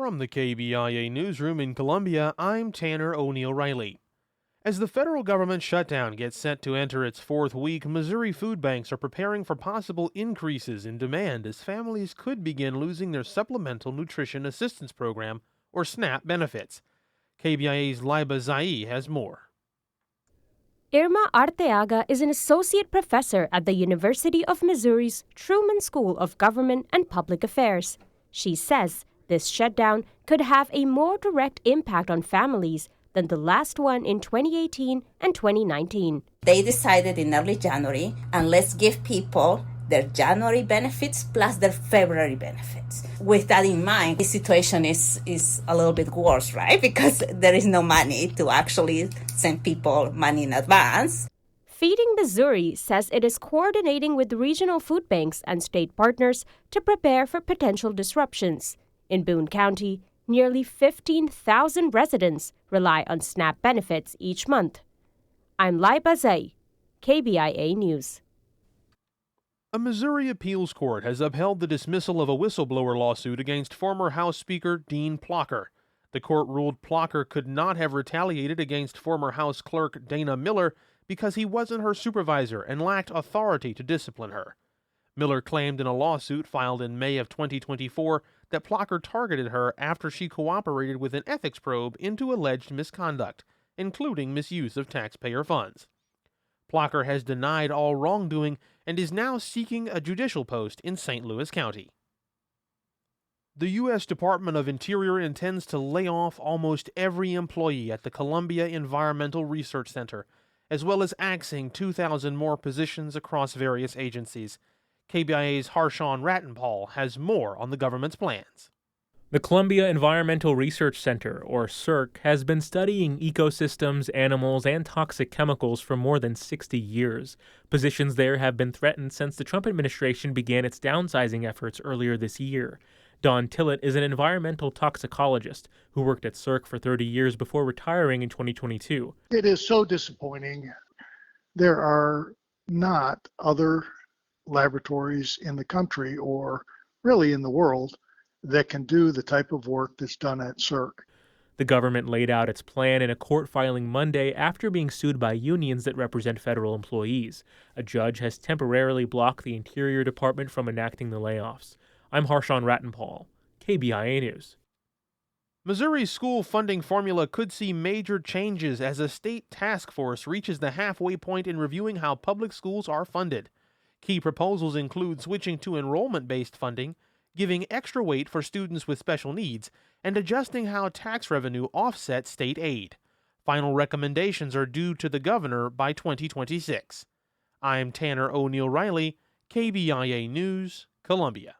From the KBIA Newsroom in Columbia, I'm Tanner O'Neill Riley. As the federal government shutdown gets set to enter its fourth week, Missouri food banks are preparing for possible increases in demand as families could begin losing their Supplemental Nutrition Assistance Program, or SNAP, benefits. KBIA's Liba Zai has more. Irma Arteaga is an associate professor at the University of Missouri's Truman School of Government and Public Affairs. She says this shutdown could have a more direct impact on families than the last one in 2018 and 2019. They decided in early January, and let's give people their January benefits plus their February benefits. With that in mind, the situation is a little bit worse, right? Because there is no money to actually send people money in advance. Feeding Missouri says it is coordinating with regional food banks and state partners to prepare for potential disruptions. In Boone County, nearly 15,000 residents rely on SNAP benefits each month. I'm Liba Zai, KBIA News. A Missouri appeals court has upheld the dismissal of a whistleblower lawsuit against former House Speaker Dean Plocher. The court ruled Plocher could not have retaliated against former House Clerk Dana Miller because he wasn't her supervisor and lacked authority to discipline her. Miller claimed in a lawsuit filed in May of 2024 that Plocher targeted her after she cooperated with an ethics probe into alleged misconduct, including misuse of taxpayer funds. Plocher has denied all wrongdoing and is now seeking a judicial post in St. Louis County. The U.S. Department of Interior intends to lay off almost every employee at the Columbia Environmental Research Center, as well as axing 2,000 more positions across various agencies. KBIA's Harshawn Rattenpaul has more on the government's plans. The Columbia Environmental Research Center, or CERC, has been studying ecosystems, animals, and toxic chemicals for more than 60 years. Positions there have been threatened since the Trump administration began its downsizing efforts earlier this year. Don Tillett is an environmental toxicologist who worked at CERC for 30 years before retiring in 2022. It is so disappointing. There are not other laboratories in the country, or really in the world, that can do the type of work that's done at CERC. The government laid out its plan in a court filing Monday after being sued by unions that represent federal employees. A judge has temporarily blocked the Interior Department from enacting the layoffs. I'm Harshawn Rattenpaul, KBIA News. Missouri's school funding formula could see major changes as a state task force reaches the halfway point in reviewing how public schools are funded. Key proposals include switching to enrollment-based funding, giving extra weight for students with special needs, and adjusting how tax revenue offsets state aid. Final recommendations are due to the governor by 2026. I'm Tanner O'Neill Riley, KBIA News, Columbia.